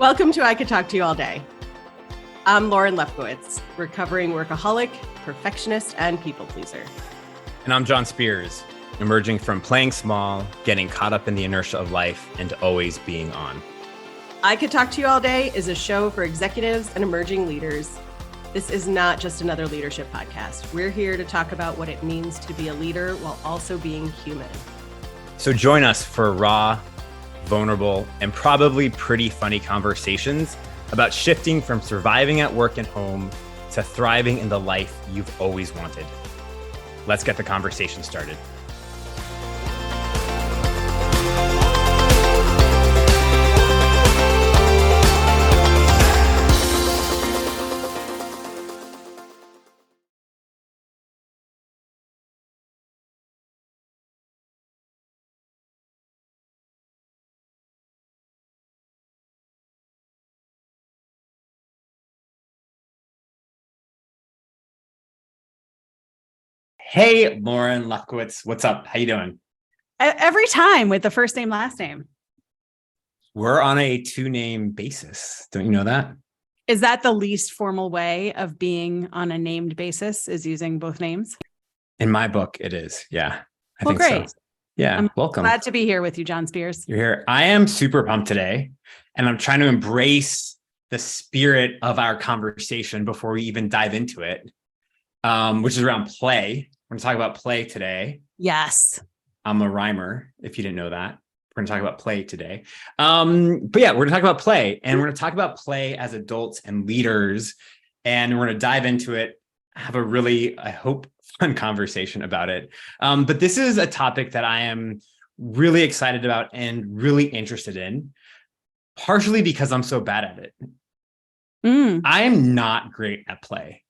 Welcome to I Could Talk to You All Day. I'm Lauren Lefkowitz, recovering workaholic, perfectionist, and people pleaser. And I'm John Spears, emerging from playing small, getting caught up in the inertia of life, and always being on. I Could Talk to You All Day is a show for executives and emerging leaders. This is not just another leadership podcast. We're here to talk about what it means to be a leader while also being human. So join us for raw, vulnerable, and probably pretty funny conversations about shifting from surviving at work and home to thriving in the life you've always wanted. Let's get the conversation started. Hey, Lauren Lefkowitz, what's up? How you doing? Every time with the first name, last name. We're on a two-name basis. Don't you know that? Is that the least formal way of being on a named basis, is using both names? In my book, it is. Yeah, I Well, think great. so. Yeah, I'm welcome. glad to be here with you, John Spears. You're here. I am super pumped today, and I'm trying to embrace the spirit of our conversation before we even dive into it, which is around play. We're going to talk about play today. Yes. I'm a rhymer, if you didn't know that. We're going to talk about play today. But yeah, we're going to talk about play, and we're going to talk about play as adults and leaders, and we're going to dive into it, have a really, I hope, fun conversation about it. But this is a topic that I am really excited about and really interested in, partially because I'm so bad at it. I am not great at play.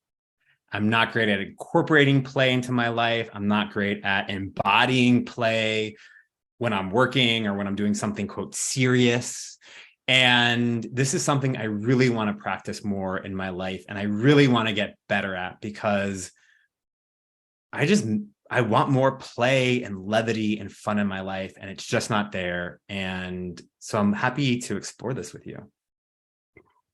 I'm not great at incorporating play into my life. I'm not great at embodying play when I'm working or when I'm doing something, quote, serious. And this is something I really want to practice more in my life. And I really want to get better at, because I want more play and levity and fun in my life, and it's just not there. And so I'm happy to explore this with you.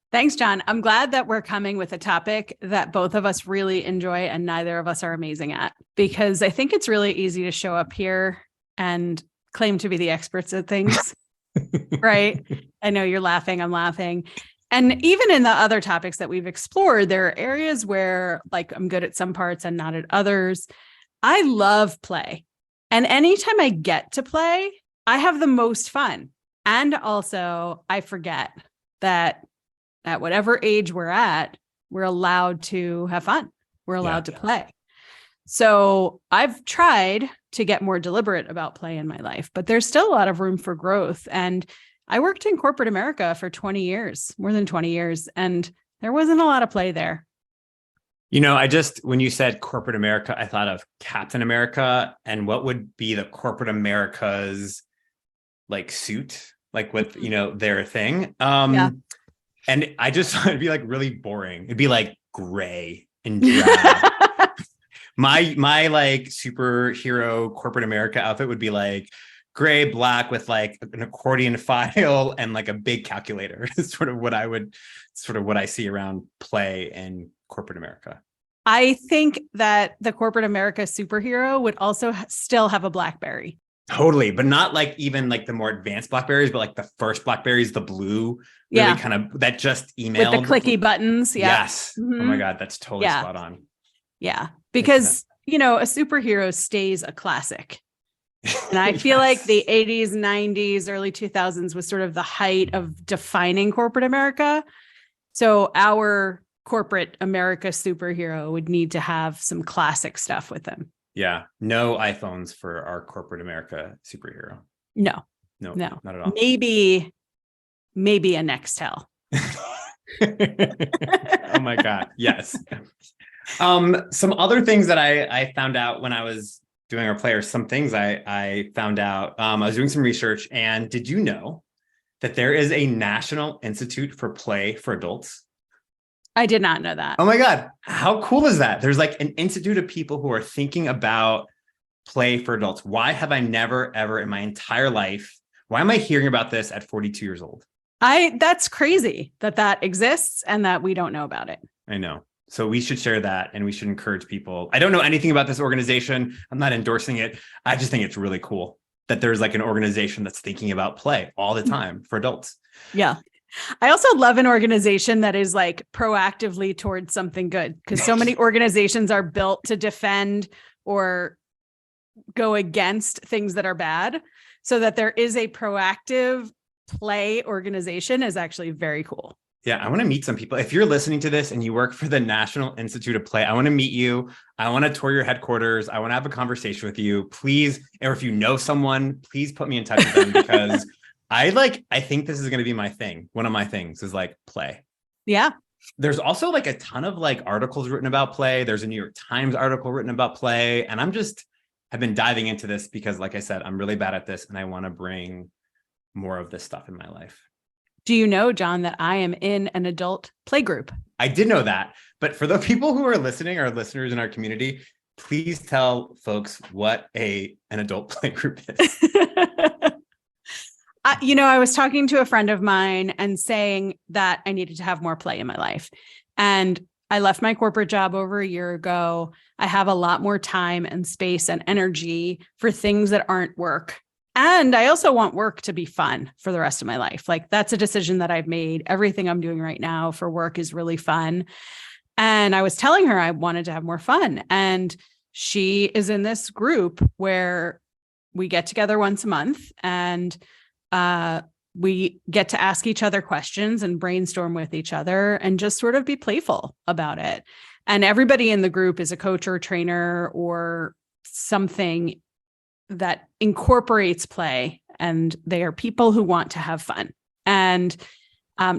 Thanks, John. I'm glad that we're coming with a topic that both of us really enjoy and neither of us are amazing at, because I think it's really easy to show up here and claim to be the experts at things, right? I know you're laughing, I'm laughing. And even in the other topics that we've explored, there are areas where, like, I'm good at some parts and not at others. I love play. And anytime I get to play, I have the most fun. And also, I forget that at whatever age we're at, we're allowed to have fun. We're allowed to play. So I've tried to get more deliberate about play in my life, but there's still a lot of room for growth. And I worked in corporate America for 20 years, more than 20 years, and there wasn't a lot of play there. You know, when you said corporate America, I thought of Captain America and what would be the corporate America's like suit, like with, their thing. And I just thought it'd be like really boring. It'd be like gray and drab. My like superhero corporate America outfit would be like gray, black with like an accordion file and like a big calculator. Is sort of what I see around play in corporate America. I think that the corporate America superhero would also still have a BlackBerry. Totally, but not like even like the more advanced Blackberries, but like the first Blackberries, the blue, really kind of that just emailed with the clicky buttons. Yeah. Yes. Mm-hmm. Oh my God, that's totally spot on. Yeah, because a superhero stays a classic, and I feel like the 80s, 90s, early 2000s was sort of the height of defining corporate America. So our corporate America superhero would need to have some classic stuff with them. Yeah. No iPhones for our corporate America superhero. No, not at all. Maybe a Nextel. Oh my God. Yes. Some other things that I found out when I was doing our players, some things I found out, I was doing some research, and did you know that there is a National Institute for Play for Adults? I did not know that. Oh my God. How cool is that? There's like an institute of people who are thinking about play for adults. Why have I never, ever in my entire life, why am I hearing about this at 42 years old? That's crazy that exists and that we don't know about it. I know. So we should share that and we should encourage people. I don't know anything about this organization. I'm not endorsing it. I just think it's really cool that there's like an organization that's thinking about play all the time for adults. Yeah. I also love an organization that is like proactively towards something good, because so many organizations are built to defend or go against things that are bad. So that there is a proactive play organization is actually very cool. Yeah, I want to meet some people. If you're listening to this and you work for the National Institute of Play, I want to meet you. I want to tour your headquarters. I want to have a conversation with you. Please, or if you know someone, please put me in touch with them because I think this is going to be my thing. One of my things is like play. Yeah. There's also like a ton of like articles written about play. There's a New York Times article written about play. And I've been diving into this because, like I said, I'm really bad at this and I want to bring more of this stuff in my life. Do you know, John, that I am in an adult play group? I did know that. But for the people who are listening, our listeners in our community, please tell folks what an adult play group is. I was talking to a friend of mine and saying that I needed to have more play in my life. And I left my corporate job over a year ago. I have a lot more time and space and energy for things that aren't work. And I also want work to be fun for the rest of my life. Like that's a decision that I've made. Everything I'm doing right now for work is really fun. And I was telling her I wanted to have more fun. And she is in this group where we get together once a month and we get to ask each other questions and brainstorm with each other and just sort of be playful about it. And everybody in the group is a coach or a trainer or something that incorporates play, and they are people who want to have fun. And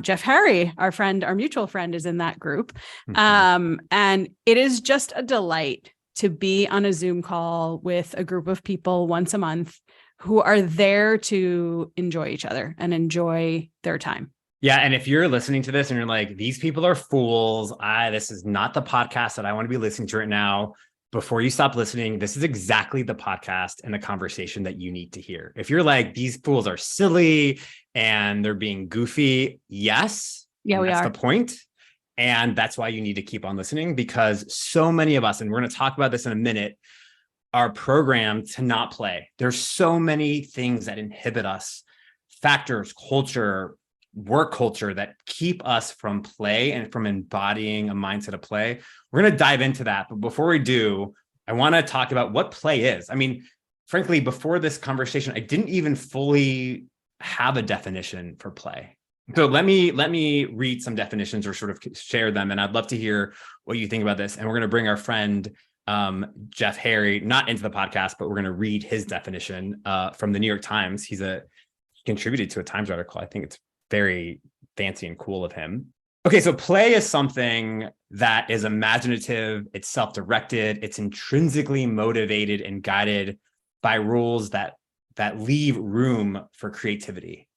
Jeff Harry, our mutual friend, is in that group. And it is just a delight to be on a Zoom call with a group of people once a month who are there to enjoy each other and enjoy their time. Yeah. And if you're listening to this and you're like, these people are fools, this is not the podcast that I want to be listening to right now. Before you stop listening, this is exactly the podcast and the conversation that you need to hear. If you're like, these fools are silly and they're being goofy, yes. Yeah, we are. That's the point. And that's why you need to keep on listening, because so many of us, and we're going to talk about this in a minute, are programmed to not play. There's so many things that inhibit us, factors, culture, work culture that keep us from play and from embodying a mindset of play. We're going to dive into that. But before we do, I want to talk about what play is. I mean, frankly, before this conversation, I didn't even fully have a definition for play. So let me read some definitions or sort of share them. And I'd love to hear what you think about this. And we're going to bring our friend, Jeff Harry, not into the podcast, but we're going to read his definition from the New York Times. He contributed to a Times article. I think it's very fancy and cool of him. Okay, so play is something that is imaginative, it's self-directed, it's intrinsically motivated and guided by rules that leave room for creativity.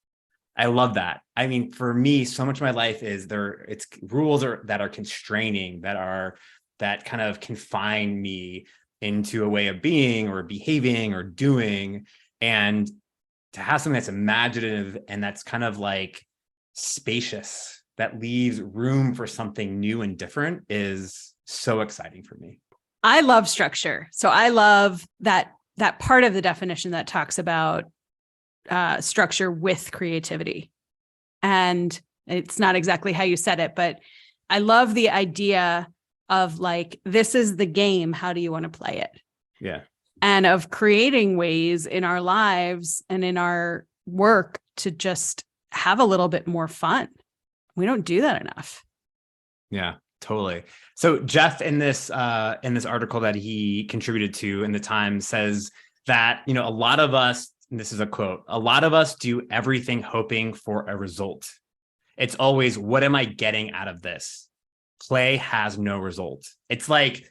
I love that. I mean, for me, so much of my life it's rules that are constraining, that kind of confine me into a way of being or behaving or doing. And to have something that's imaginative and that's kind of like spacious, that leaves room for something new and different, is so exciting for me. I love structure. So I love that part of the definition that talks about structure with creativity. And it's not exactly how you said it, but I love the idea of like, this is the game. How do you want to play it? Yeah. And of creating ways in our lives and in our work to just have a little bit more fun. We don't do that enough. Yeah, totally. So Jeff, in this article that he contributed to in the Times, says that, a lot of us, and this is a quote, a lot of us do everything hoping for a result. It's always, what am I getting out of this? Play has no result. It's like,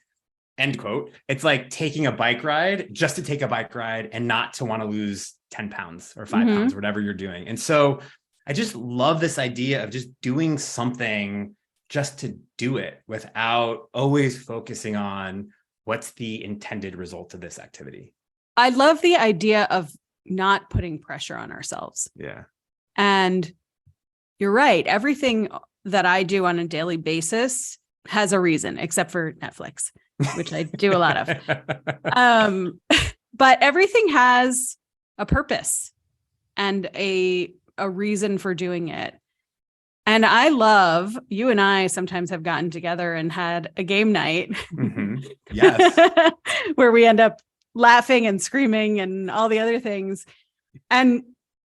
end quote, it's like taking a bike ride just to take a bike ride and not to want to lose 10 pounds or 5 pounds, whatever you're doing. And so I just love this idea of just doing something just to do it without always focusing on what's the intended result of this activity. I love the idea of not putting pressure on ourselves. Yeah. And you're right. Everything that I do on a daily basis has a reason, except for Netflix, which I do a lot of. But everything has a purpose and a reason for doing it. And I love, you and I sometimes have gotten together and had a game night. Mm-hmm. Yes. Where we end up laughing and screaming and all the other things. And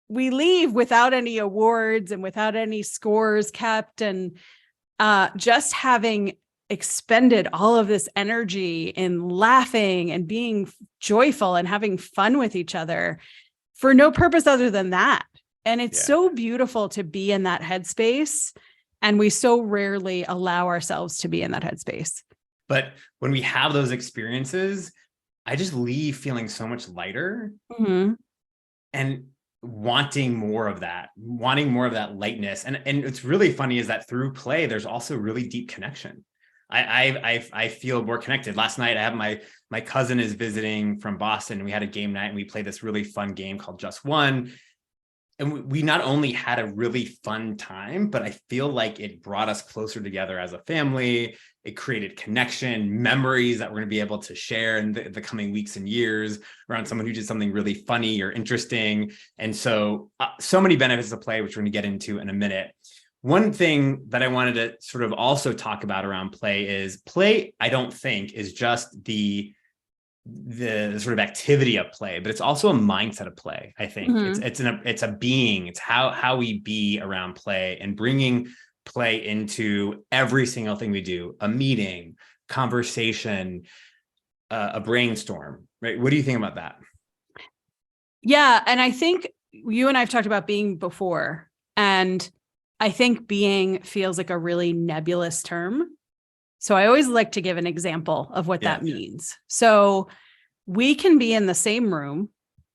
we leave without any awards and without any scores kept. And just having expended all of this energy in laughing and being joyful and having fun with each other for no purpose other than that. And it's so beautiful to be in that headspace. And we so rarely allow ourselves to be in that headspace. But when we have those experiences, I just leave feeling so much lighter and wanting more of that lightness. And it's really funny is that through play, there's also really deep connection. I feel more connected. Last night, I have my cousin is visiting from Boston. We had a game night and we played this really fun game called Just One. And we not only had a really fun time, but I feel like it brought us closer together as a family. It created connection, memories that we're going to be able to share in the coming weeks and years around someone who did something really funny or interesting. And so many benefits of play, which we're going to get into in a minute. One thing that I wanted to sort of also talk about around play is play, I don't think, is just the sort of activity of play, but it's also a mindset of play. I think it's a being, it's how we be around play and bringing play into every single thing we do, a meeting, conversation, a brainstorm, right? What do you think about that? Yeah. And I think you and I've talked about being before, and I think being feels like a really nebulous term. So I always like to give an example of what that means. So we can be in the same room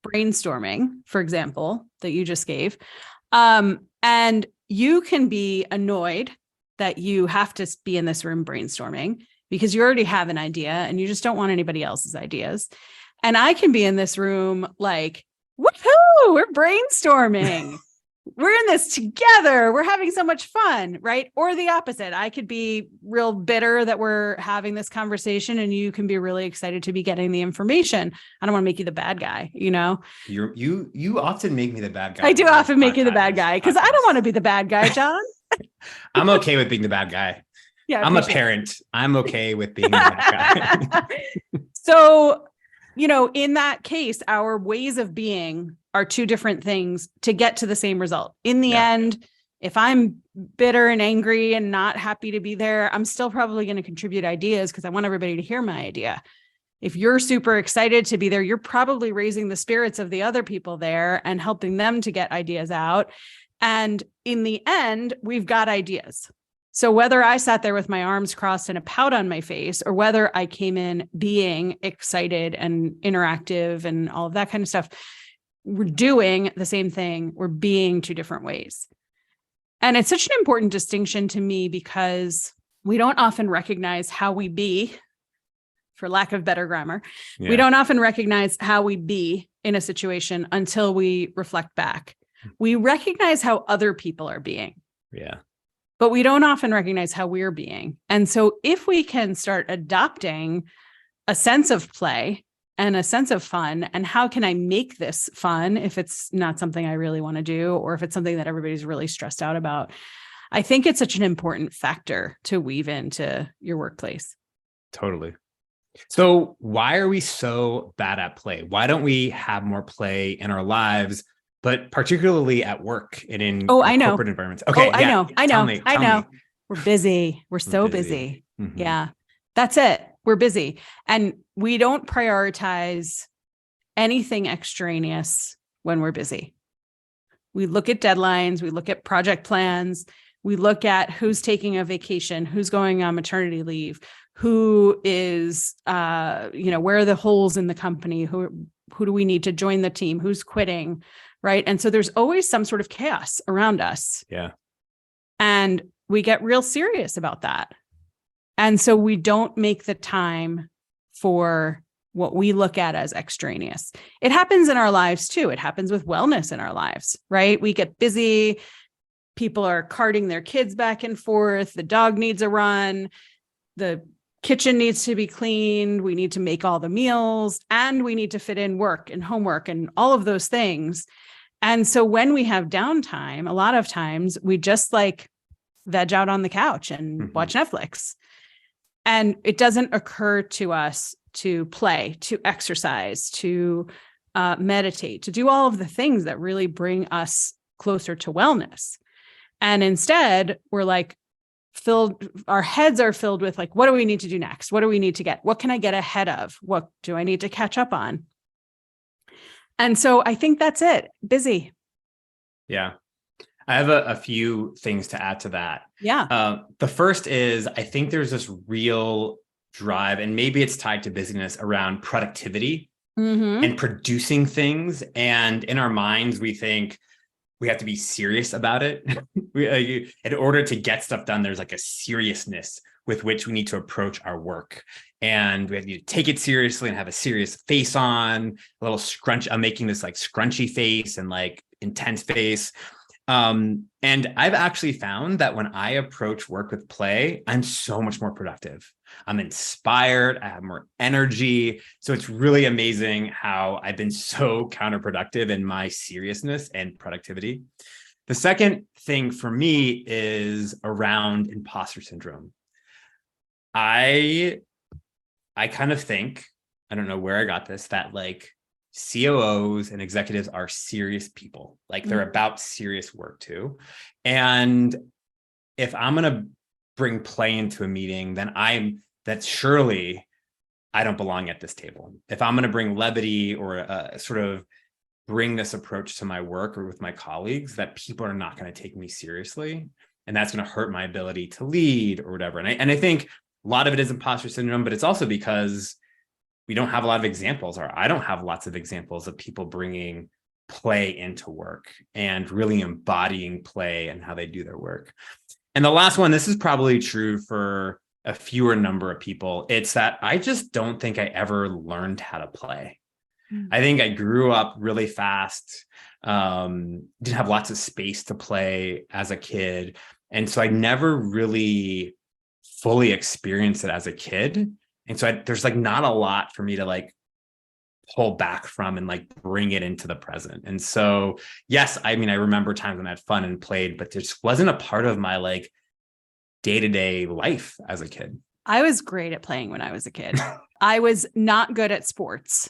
brainstorming, for example, that you just gave. And you can be annoyed that you have to be in this room brainstorming because you already have an idea and you just don't want anybody else's ideas. And I can be in this room like, woohoo, we're brainstorming. We're in this together. We're having so much fun, right? Or the opposite. I could be real bitter that we're having this conversation and you can be really excited to be getting the information. I don't want to make you the bad guy, you know? You often make me the bad guy. I do often make you the bad guy because I don't want to be the bad guy, John. I'm okay with being the bad guy. Yeah, I'm a parent. I'm okay with being the bad guy. So, you know, in that case, our ways of being are two different things to get to the same result. In the end, if I'm bitter and angry and not happy to be there, I'm still probably going to contribute ideas because I want everybody to hear my idea. If you're super excited to be there, you're probably raising the spirits of the other people there and helping them to get ideas out. And in the end, we've got ideas. So whether I sat there with my arms crossed and a pout on my face, or whether I came in being excited and interactive and all of that kind of stuff, we're doing the same thing. We're being two different ways. And it's such an important distinction to me because we don't often recognize how we be, for lack of better grammar. We don't often recognize how we be in a situation until we reflect back. We recognize how other people are being. Yeah. But we don't often recognize how we're being. And so if we can start adopting a sense of play and a sense of fun, and how can I make this fun if it's not something I really want to do, or if it's something that everybody's really stressed out about, I think it's such an important factor to weave into your workplace. Totally. So why are we so bad at play? Why don't we have more play in our lives, but particularly at work and in corporate environments? Okay. I know. Tell me. We're busy. We're so busy. Mm-hmm. Yeah, that's it. We're busy. And we don't prioritize anything extraneous when we're busy. We look at deadlines. We look at project plans. We look at who's taking a vacation, who's going on maternity leave, who is, where are the holes in the company? Who do we need to join the team? Who's quitting? Right. And so there's always some sort of chaos around us. Yeah. And we get real serious about that. And so we don't make the time for what we look at as extraneous. It happens in our lives too. It happens with wellness in our lives, right? We get busy. people are carting their kids back and forth. The dog needs a run. The kitchen needs to be cleaned. We need to make all the meals, and we need to fit in work and homework and all of those things. And so when we have downtime, a lot of times we just like veg out on the couch and watch Netflix. And it doesn't occur to us to play, to exercise, to meditate, to do all of the things that really bring us closer to wellness. And instead, we're like our heads are filled with like, what do we need to do next? What do we need to get? What can I get ahead of? What do I need to catch up on? And so I think that's it. Busy. Yeah. I have a few things to add to that. Yeah. The first is, I think there's this real drive, and maybe it's tied to busyness, around productivity and producing things. And in our minds, we think we have to be serious about it. In order to get stuff done, there's like a seriousness with which we need to approach our work. And we have to take it seriously and have a serious face on, a little scrunch. I'm making this like scrunchy face and like intense face. And I've actually found that when I approach work with play, I'm so much more productive. I'm inspired. I have more energy. So it's really amazing how I've been so counterproductive in my seriousness and productivity. The second thing for me is around imposter syndrome. I kind of think, I don't know where I got this, that like COOs and executives are serious people. Like they're about serious work too. And if I'm going to bring play into a meeting, then surely I don't belong at this table. If I'm going to bring levity or sort of bring this approach to my work or with my colleagues, that people are not going to take me seriously. And that's going to hurt my ability to lead or whatever. And I think a lot of it is imposter syndrome, but it's also because we don't have a lot of examples, or I don't have lots of examples of people bringing play into work and really embodying play and how they do their work. And the last one, this is probably true for a fewer number of people. It's that I just don't think I ever learned how to play. I think I grew up really fast, didn't have lots of space to play as a kid. And so I never really fully experienced it as a kid. And so there's like not a lot for me to like pull back from and like bring it into the present. And so, yes, I mean, I remember times when I had fun and played, but there just wasn't a part of my like day-to-day life as a kid. I was great at playing when I was a kid. I was not good at sports,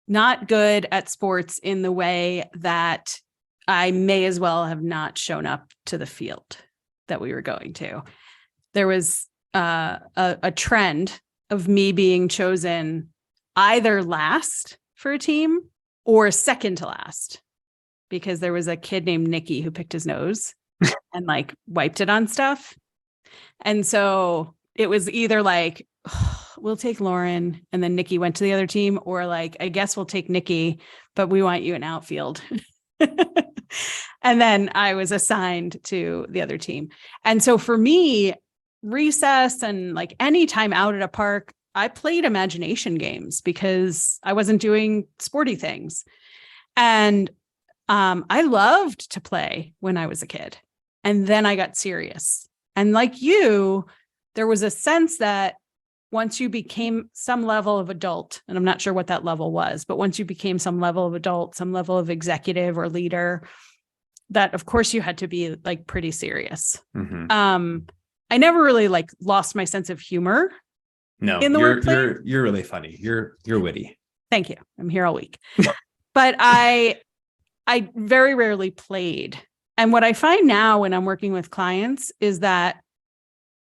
not good at sports in the way that I may as well have not shown up to the field that we were going to. There was a trend of me being chosen either last for a team or second to last, because there was a kid named Nicky who picked his nose and like wiped it on stuff. And so it was either like, oh, we'll take Lauren, and then Nicky went to the other team, or like, I guess we'll take Nicky, but we want you in outfield. And then I was assigned to the other team. And so for me, recess and like any time out at a park, I played imagination games because I wasn't doing sporty things. And I loved to play when I was a kid. And then I got serious. And like you, there was a sense that once you became some level of adult, and I'm not sure what that level was, but once you became some level of adult, some level of executive or leader, that of course you had to be like pretty serious. I never really like lost my sense of humor. No, in the workplace. You're really funny. You're witty. Thank you. I'm here all week. But I very rarely played. And what I find now when I'm working with clients is that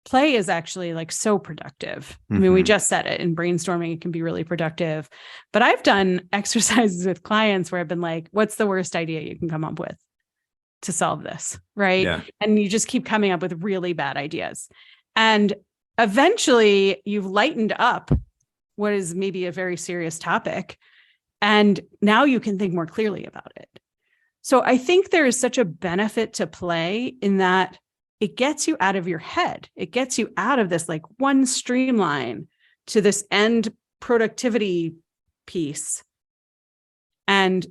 play is actually like so productive. I mean, we just said it, in brainstorming, it can be really productive. But I've done exercises with clients where I've been like, what's the worst idea you can come up with to solve this? Right. Yeah. And you just keep coming up with really bad ideas. And eventually you've lightened up what is maybe a very serious topic. And now you can think more clearly about it. So I think there is such a benefit to play in that it gets you out of your head. It gets you out of this like one streamline to this end productivity piece. And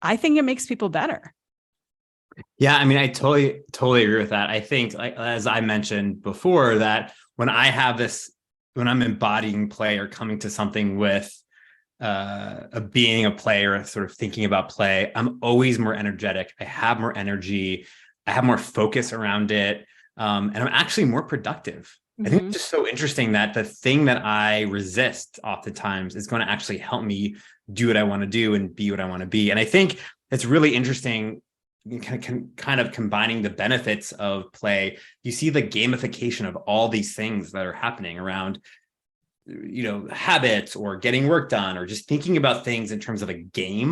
I think it makes people better. Yeah, I mean, I totally agree with that. I think, like, as I mentioned before, that when I have this, when I'm embodying play or coming to something with a being of play or sort of thinking about play, I'm always more energetic. I have more energy. I have more focus around it. And I'm actually more productive. I think it's just so interesting that the thing that I resist oftentimes is going to actually help me do what I want to do and be what I want to be. And I think it's really interesting kind of combining the benefits of play. You see the gamification of all these things that are happening around, habits or getting work done or just thinking about things in terms of a game.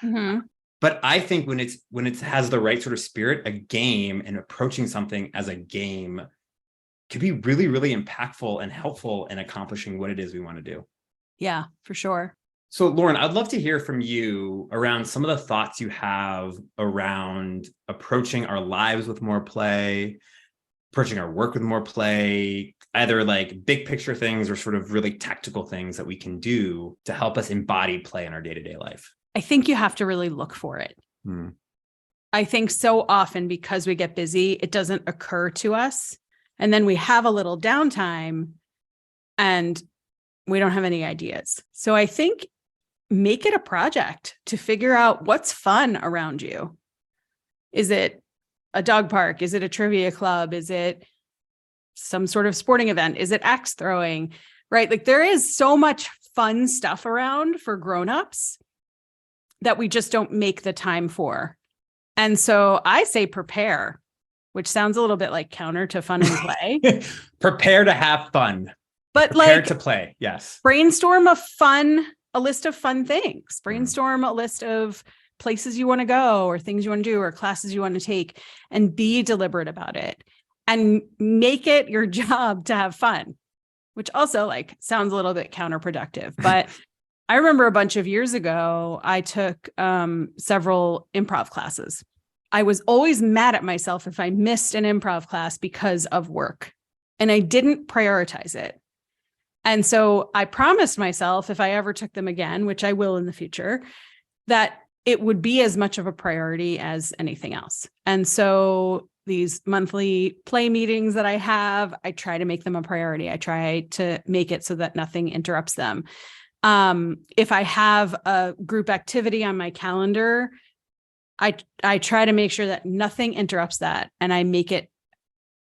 Mm-hmm. But I think when it has the right sort of spirit, a game, and approaching something as a game could be really, really impactful and helpful in accomplishing what it is we want to do. Yeah, for sure. So, Lauren, I'd love to hear from you around some of the thoughts you have around approaching our lives with more play, approaching our work with more play, either like big picture things or sort of really tactical things that we can do to help us embody play in our day-to-day life. I think you have to really look for it. I think so often because we get busy, it doesn't occur to us. And then we have a little downtime and we don't have any ideas. So I think make it a project to figure out what's fun around you. Is it a dog park? Is it a trivia club? Is it some sort of sporting event? Is it axe throwing? Right? Like there is so much fun stuff around for grownups that we just don't make the time for. And so I say prepare, which sounds a little bit like counter to fun and play. Prepare to have fun. But prepare like to play. Yes. Brainstorm a list of fun things. Brainstorm a list of places you want to go or things you want to do or classes you want to take, and be deliberate about it and make it your job to have fun, which also like sounds a little bit counterproductive. But I remember a bunch of years ago, I took several improv classes. I was always mad at myself if I missed an improv class because of work, and I didn't prioritize it. And so I promised myself if I ever took them again, which I will in the future, that it would be as much of a priority as anything else. And so these monthly play meetings that I have, I try to make them a priority. I try to make it so that nothing interrupts them. If I have a group activity on my calendar, I try to make sure that nothing interrupts that, and I make it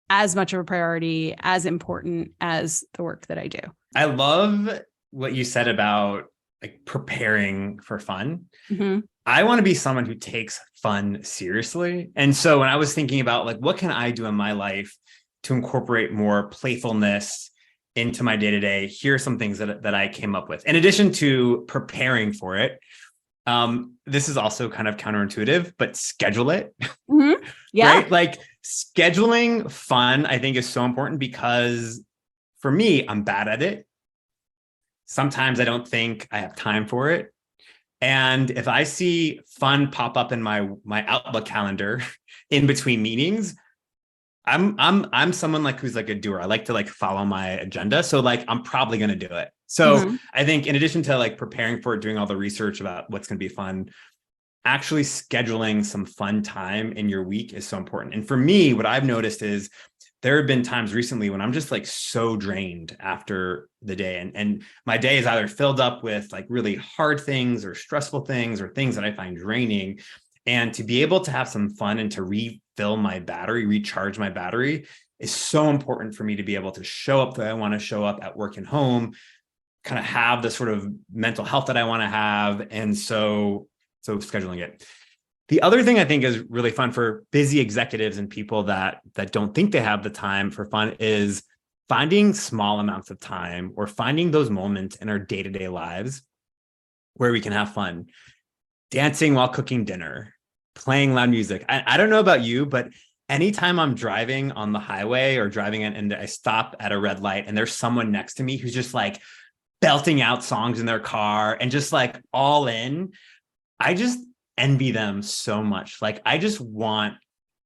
as much of a priority, as important as the work that I do. I love what you said about like preparing for fun. Mm-hmm. I want to be someone who takes fun seriously. And so when I was thinking about like, what can I do in my life to incorporate more playfulness into my day-to-day, here are some things that I came up with. In addition to preparing for it, this is also kind of counterintuitive, but schedule it. Mm-hmm. Yeah. Right? Like scheduling fun, I think, is so important because for me, I'm bad at it. Sometimes I don't think I have time for it. And if I see fun pop up in my Outlook calendar in between meetings, I'm someone like who's like a doer. I like to like follow my agenda. So like I'm probably going to do it. So I think in addition to like preparing for it, doing all the research about what's going to be fun, actually scheduling some fun time in your week is so important. And for me, what I've noticed is there have been times recently when I'm just like so drained after the day, and my day is either filled up with like really hard things or stressful things or things that I find draining. And to be able to have some fun and to refill my battery, recharge my battery is so important for me to be able to show up the way I want to show up at work and home, kind of have the sort of mental health that I want to have. And so scheduling it. The other thing I think is really fun for busy executives and people that don't think they have the time for fun is finding small amounts of time or finding those moments in our day-to-day lives where we can have fun. Dancing while cooking dinner, playing loud music. I don't know about you, but anytime I'm driving on the highway or driving in and I stop at a red light and there's someone next to me who's just like belting out songs in their car and just like all in, I just envy them so much. Like, I just want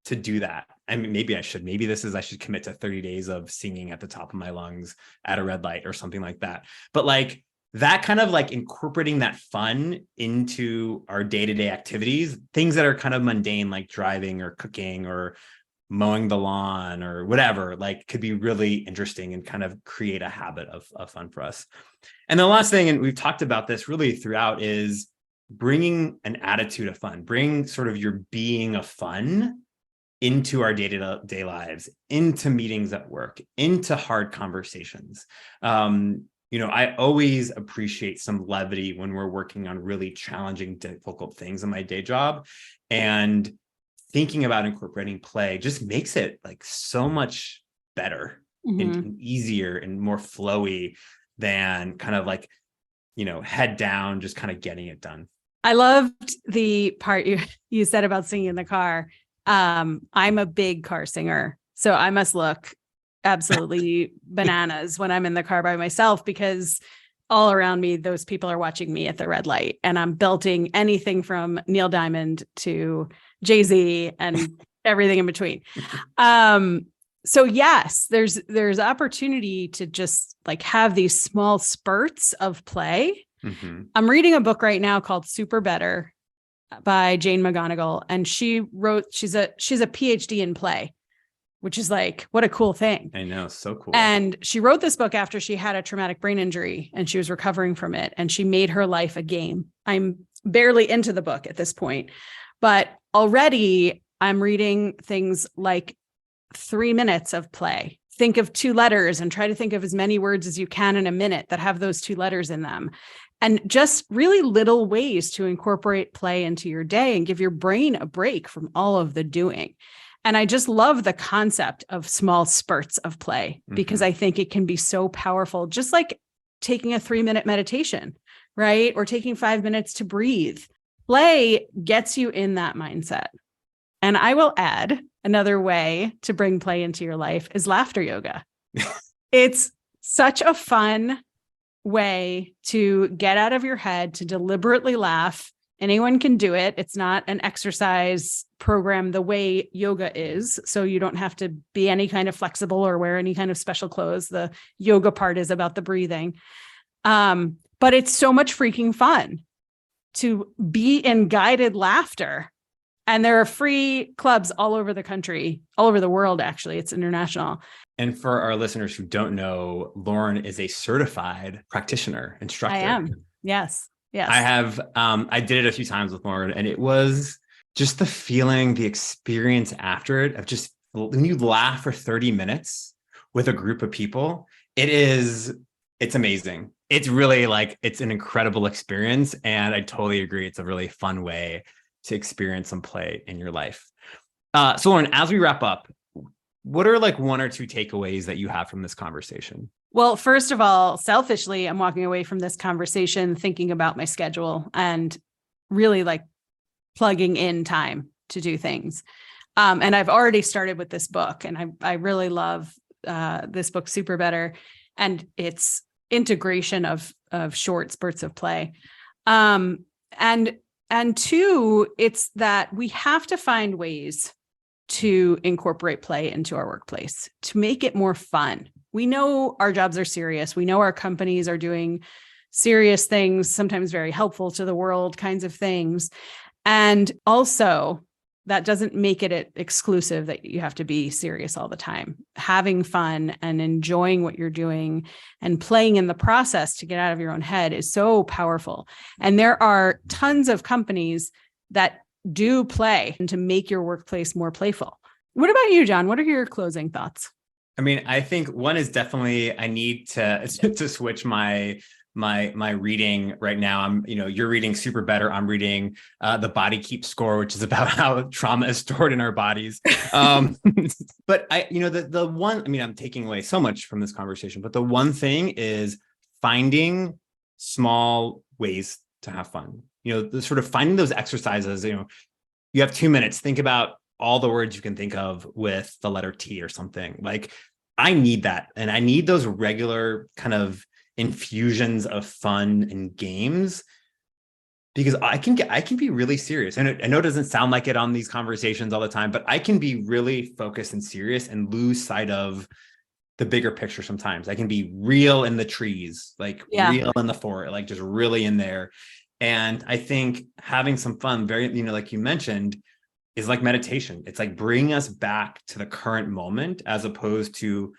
to do that. I mean, maybe I should commit to 30 days of singing at the top of my lungs at a red light or something like that. But like, that kind of like incorporating that fun into our day-to-day activities, things that are kind of mundane, like driving or cooking or mowing the lawn or whatever, like could be really interesting and kind of create a habit of fun for us. And the last thing, and we've talked about this really throughout, is bringing an attitude of fun, bring sort of your being of fun into our day-to-day lives, into meetings at work, into hard conversations. I always appreciate some levity when we're working on really challenging, difficult things in my day job. And thinking about incorporating play just makes it like so much better and easier and more flowy than kind of like, head down, just kind of getting it done. I loved the part you said about singing in the car. I'm a big car singer, so I must look absolutely bananas when I'm in the car by myself, because all around me, those people are watching me at the red light, and I'm belting anything from Neil Diamond to Jay-Z and everything in between. So yes, there's opportunity to just like have these small spurts of play. I'm reading a book right now called Super Better by Jane McGonigal, and she's a PhD in play, which is like, what a cool thing. I know, so cool. And she wrote this book after she had a traumatic brain injury and she was recovering from it, and she made her life a game. I'm barely into the book at this point, but already I'm reading things like 3 minutes of play. Think of 2 letters and try to think of as many words as you can in a minute that have those 2 letters in them. And just really little ways to incorporate play into your day and give your brain a break from all of the doing. And I just love the concept of small spurts of play, because I think it can be so powerful, just like taking a 3-minute meditation, right? Or taking 5 minutes to breathe. Play gets you in that mindset. And I will add, another way to bring play into your life is laughter yoga. It's such a fun way to get out of your head, to deliberately laugh. Anyone can do it. It's not an exercise program the way yoga is. So you don't have to be any kind of flexible or wear any kind of special clothes. The yoga part is about the breathing. But it's so much freaking fun to be in guided laughter. And there are free clubs all over the country, all over the world, actually. It's international. And for our listeners who don't know, Lauren is a certified practitioner, instructor. I am. Yes. Yes. I have, I did it a few times with Lauren, and it was just the feeling, the experience after it of just, when you laugh for 30 minutes with a group of people, it's amazing. It's really like, it's an incredible experience. And I totally agree. It's a really fun way to experience some play in your life. So Lauren, as we wrap up, what are like 1 or 2 takeaways that you have from this conversation? Well, first of all, selfishly, I'm walking away from this conversation thinking about my schedule and really like plugging in time to do things. And I've already started with this book, and I really love this book, Super Better, and its integration of short spurts of play. And 2, it's that we have to find ways to incorporate play into our workplace to make it more fun. We know our jobs are serious. We know our companies are doing serious things, sometimes very helpful to the world kinds of things. And also, that doesn't make it exclusive that you have to be serious all the time. Having fun and enjoying what you're doing and playing in the process to get out of your own head is so powerful. And there are tons of companies that do play and to make your workplace more playful. What about you, John? What are your closing thoughts? I mean, I think one is definitely, I need to switch my reading right now. You're reading Super Better. I'm reading The Body Keeps Score, which is about how trauma is stored in our bodies. But the one, I'm taking away so much from this conversation, but the one thing is finding small ways to have fun. The sort of finding those exercises, you have 2 minutes, think about all the words you can think of with the letter T or something. Like, I need that. And I need those regular kind of infusions of fun and games, because I can be really serious. And I know it doesn't sound like it on these conversations all the time, but I can be really focused and serious and lose sight of the bigger picture sometimes. I can be real in the trees, like real in the forest, like just really in there. And I think having some fun, very, like you mentioned, is like meditation. It's like bringing us back to the current moment, as opposed to,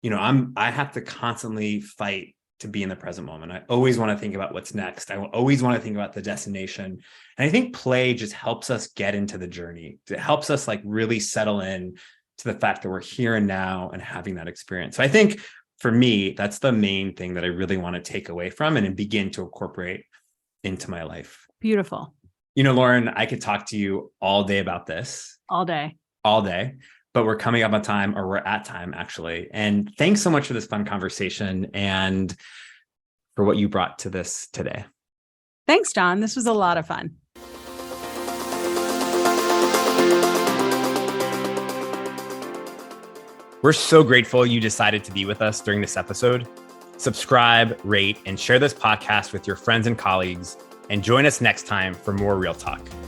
I have to constantly fight to be in the present moment. I always want to think about what's next. I will always want to think about the destination. And I think play just helps us get into the journey. It helps us like really settle in to the fact that we're here and now and having that experience. So I think for me, that's the main thing that I really want to take away from and begin to incorporate into my life. Beautiful. Lauren, I could talk to you all day about this. All day, but we're coming up on time, or we're at time actually. And thanks so much for this fun conversation and for what you brought to this today. Thanks, John. This was a lot of fun. We're so grateful you decided to be with us during this episode. Subscribe, rate, and share this podcast with your friends and colleagues, and join us next time for more Real Talk.